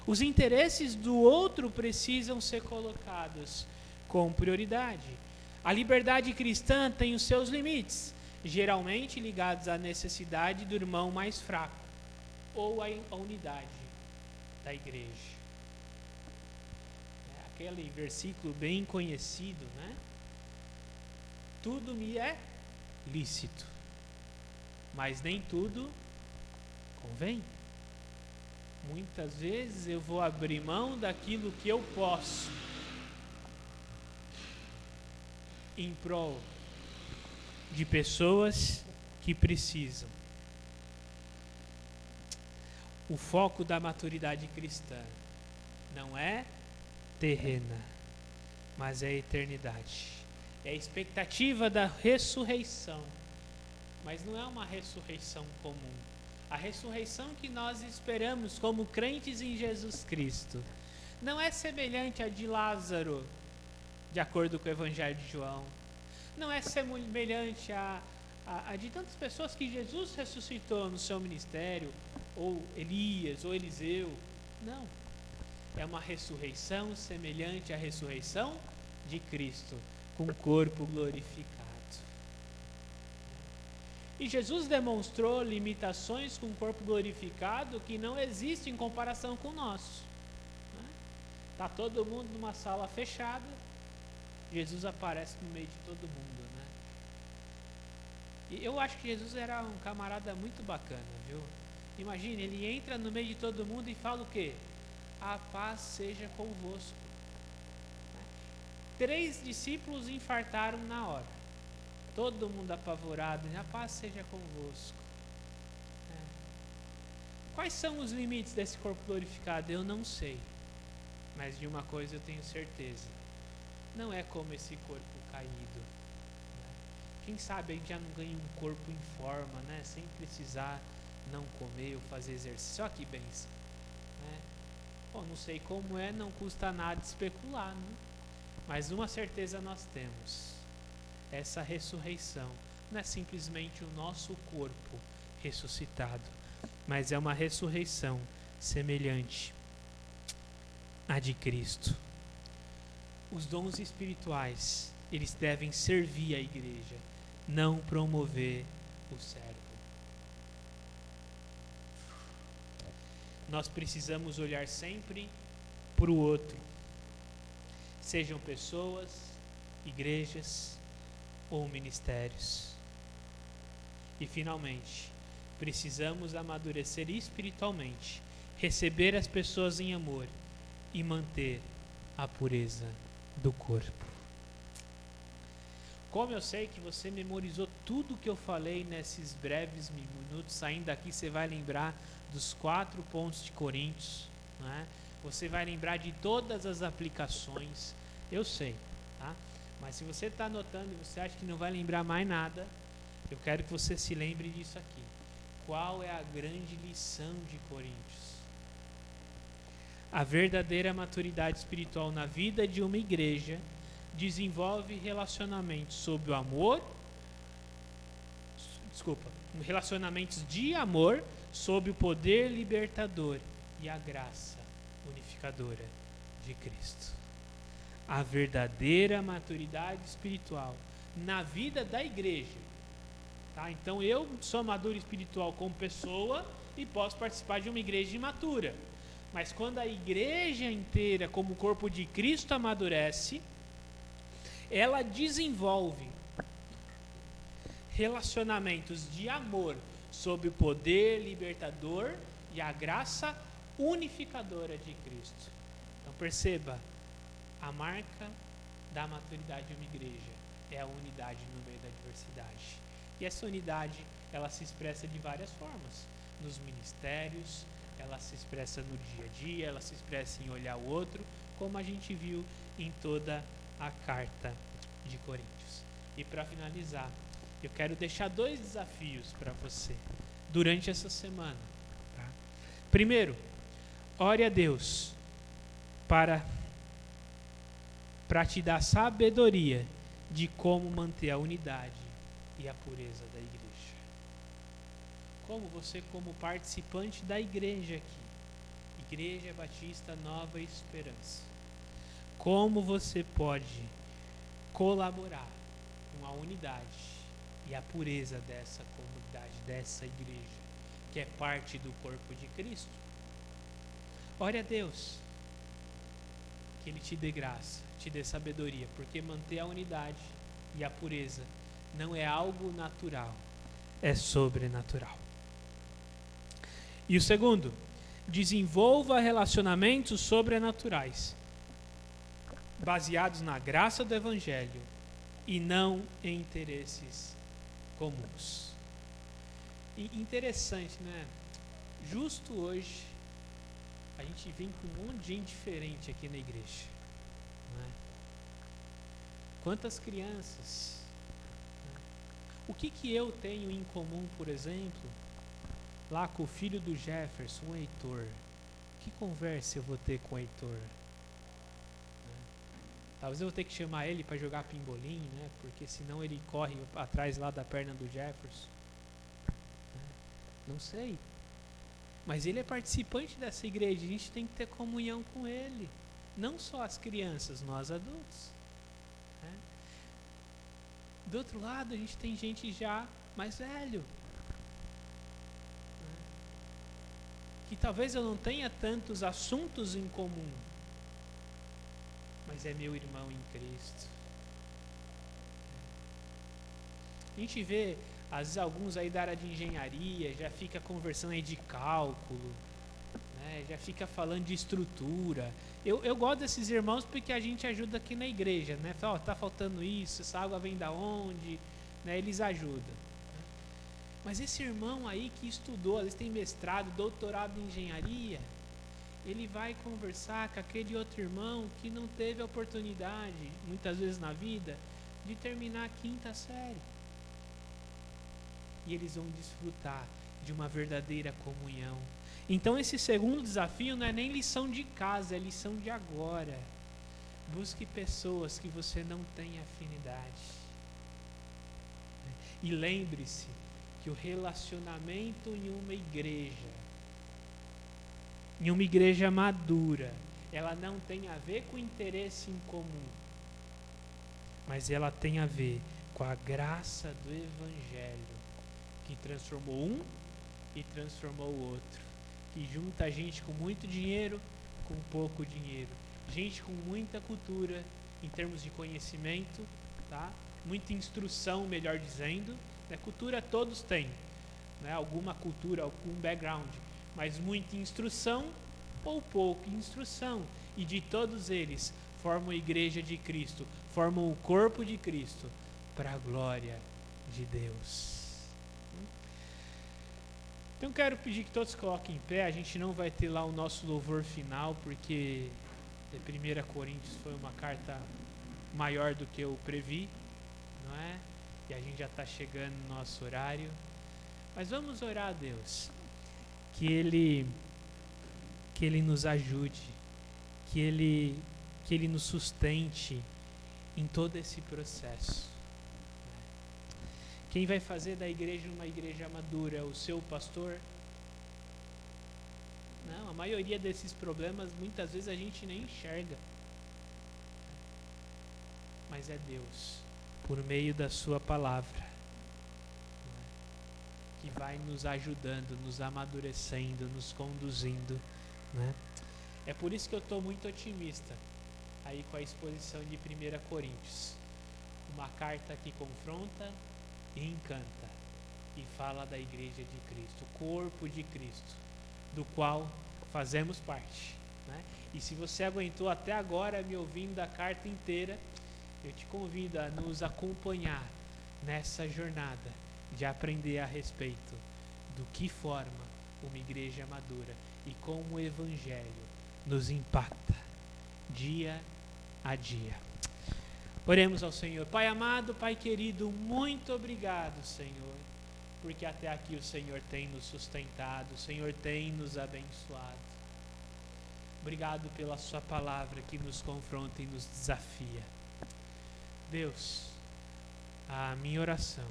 Os interesses do outro precisam ser colocados com prioridade. A liberdade cristã tem os seus limites, geralmente ligados à necessidade do irmão mais fraco ou à unidade da igreja. Aquele versículo bem conhecido, né? Tudo me é lícito, mas nem tudo convém. Muitas vezes eu vou abrir mão daquilo que eu posso em prol de pessoas que precisam. O foco da maturidade cristã não é terrena, mas é a eternidade. É a expectativa da ressurreição, mas não é uma ressurreição comum. A ressurreição que nós esperamos como crentes em Jesus Cristo não é semelhante à de Lázaro, de acordo com o Evangelho de João. Não é semelhante à de tantas pessoas que Jesus ressuscitou no seu ministério, ou Elias, ou Eliseu. Não. É uma ressurreição semelhante à ressurreição de Cristo, com o corpo glorificado. E Jesus demonstrou limitações com o corpo glorificado que não existem em comparação com o nosso. Está todo mundo numa sala fechada, Jesus aparece no meio de todo mundo, né? E eu acho que Jesus era um camarada muito bacana, viu? Imagine, ele entra no meio de todo mundo e fala o quê? A paz seja convosco. 3 discípulos infartaram na hora. Todo mundo apavorado, a paz seja convosco. Quais são os limites desse corpo glorificado? Eu não sei. Mas de uma coisa eu tenho certeza. Não é como esse corpo caído. Quem sabe a gente já não ganha um corpo em forma, né? Sem precisar não comer ou fazer exercício. Olha que bênção. Né? Bom, não sei como é, não custa nada especular, né? Mas uma certeza nós temos. Essa ressurreição não é simplesmente o nosso corpo ressuscitado, mas é uma ressurreição semelhante à de Cristo. Os dons espirituais, eles devem servir a igreja, não promover o servo. Nós precisamos olhar sempre para o outro, sejam pessoas, igrejas ou ministérios. E finalmente, precisamos amadurecer espiritualmente, receber as pessoas em amor e manter a pureza do corpo. Como eu sei que você memorizou tudo que eu falei nesses breves minutos, saindo daqui você vai lembrar dos 4 pontos de Coríntios, né? Você vai lembrar de todas as aplicações, eu sei, tá? Mas se você está anotando e você acha que não vai lembrar mais nada, eu quero que você se lembre disso aqui. Qual é a grande lição de Coríntios? A verdadeira maturidade espiritual na vida de uma igreja desenvolve relacionamentos sobre o amor, relacionamentos de amor sob o poder libertador e a graça unificadora de Cristo. A verdadeira maturidade espiritual na vida da igreja. Tá? Então eu sou maduro espiritual como pessoa e posso participar de uma igreja imatura. Mas quando a igreja inteira, como o corpo de Cristo, amadurece, ela desenvolve relacionamentos de amor sob o poder libertador e a graça unificadora de Cristo. Então perceba, a marca da maturidade de uma igreja é a unidade no meio da diversidade. E essa unidade, ela se expressa de várias formas. Nos ministérios, ela se expressa no dia a dia, ela se expressa em olhar o outro, como a gente viu em toda a carta de Coríntios. E para finalizar, eu quero deixar 2 desafios para você durante essa semana. Tá? Primeiro, ore a Deus para te dar sabedoria de como manter a unidade e a pureza da igreja. Como você, como participante da igreja aqui, Igreja Batista Nova Esperança, como você pode colaborar com a unidade e a pureza dessa comunidade, dessa igreja, que é parte do corpo de Cristo? Ore a Deus que Ele te dê graça, te dê sabedoria, porque manter a unidade e a pureza não é algo natural, é sobrenatural. E o segundo, desenvolva relacionamentos sobrenaturais, baseados na graça do Evangelho e não em interesses comuns. E interessante, né? Justo hoje, a gente vem com um monte de gente diferente aqui na igreja. Né? Quantas crianças? Né? O que eu tenho em comum, por exemplo, lá com o filho do Jefferson, o Heitor? Que conversa eu vou ter com o Heitor? Né? Talvez eu vou ter que chamar ele para jogar pimbolim, né? Porque senão ele corre atrás lá da perna do Jefferson. Né? Não sei. Mas ele é participante dessa igreja, a gente tem que ter comunhão com ele. Não só as crianças, nós adultos. Né? Do outro lado, a gente tem gente já mais velho. Né? Que talvez eu não tenha tantos assuntos em comum, mas é meu irmão em Cristo. A gente vê, às vezes, alguns aí da área de engenharia já fica conversando aí de cálculo, né? Já fica falando de estrutura, Eu gosto desses irmãos porque a gente ajuda aqui na igreja, né? Fala, tá faltando isso, essa água vem da onde, né? Eles ajudam. Mas esse irmão aí que estudou, às vezes tem mestrado, doutorado em engenharia, ele vai conversar com aquele outro irmão que não teve a oportunidade, muitas vezes na vida, de terminar a 5ª série. E eles vão desfrutar de uma verdadeira comunhão. Então esse segundo desafio não é nem lição de casa, é lição de agora. Busque pessoas que você não tem afinidade. E lembre-se que o relacionamento em uma igreja madura, ela não tem a ver com interesse em comum, mas ela tem a ver com a graça do Evangelho, que transformou um e transformou o outro, que junta gente com muito dinheiro com pouco dinheiro, gente com muita cultura em termos de conhecimento, tá? Muita instrução, melhor dizendo, né? Cultura todos têm, né? Alguma cultura, algum background, mas muita instrução ou pouca instrução, e de todos eles formam a igreja de Cristo, formam o corpo de Cristo, para a glória de Deus. Então quero pedir que todos coloquem em pé. A gente não vai ter lá o nosso louvor final, porque 1 Coríntios foi uma carta maior do que eu previ, não é? E a gente já está chegando no nosso horário. Mas vamos orar a Deus, que Ele nos ajude, que Ele nos sustente em todo esse processo. Quem vai fazer da igreja uma igreja madura? O seu pastor? Não, a maioria desses problemas muitas vezes a gente nem enxerga. Mas é Deus, por meio da sua palavra, que vai nos ajudando, nos amadurecendo, nos conduzindo, né? É por isso que eu estou muito otimista aí com a exposição de 1 Coríntios. Uma carta que confronta e encanta e fala da igreja de Cristo, o corpo de Cristo, do qual fazemos parte, né? E se você aguentou até agora me ouvindo a carta inteira, eu te convido a nos acompanhar nessa jornada de aprender a respeito do que forma uma igreja madura e como o Evangelho nos impacta dia a dia. Oremos ao Senhor. Pai amado, Pai querido, muito obrigado, Senhor, porque até aqui o Senhor tem nos sustentado, o Senhor tem nos abençoado. Obrigado pela sua palavra que nos confronta e nos desafia. Deus, a minha oração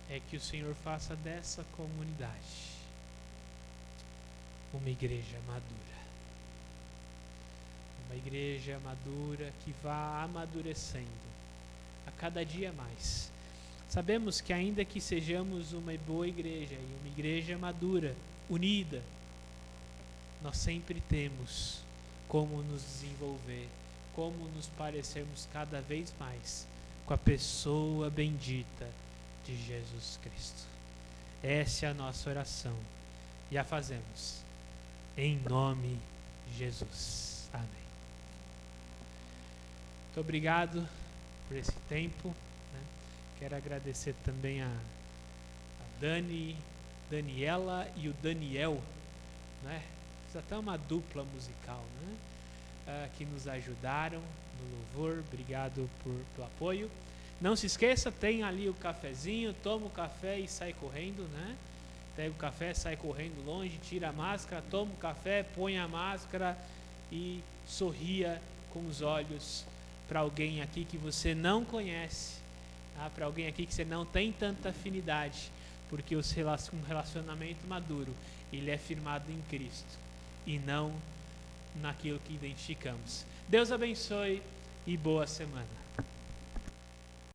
é que o Senhor faça dessa comunidade uma igreja madura. Uma igreja madura que vá amadurecendo a cada dia mais. Sabemos que ainda que sejamos uma boa igreja e uma igreja madura, unida, nós sempre temos como nos desenvolver, como nos parecermos cada vez mais com a pessoa bendita de Jesus Cristo. Essa é a nossa oração e a fazemos em nome de Jesus. Amém. Muito obrigado por esse tempo, né? Quero agradecer também a Daniela e o Daniel, né? Fiz até uma dupla musical, né? Que nos ajudaram no louvor. Obrigado pelo apoio. Não se esqueça, tem ali o cafezinho, toma o café e sai correndo, né? Pega o café, sai correndo longe, tira a máscara, toma o café, põe a máscara e sorria com os olhos para alguém aqui que você não conhece, tá? Para alguém aqui que você não tem tanta afinidade, porque um relacionamento maduro, ele é firmado em Cristo e não naquilo que identificamos. Deus abençoe e boa semana.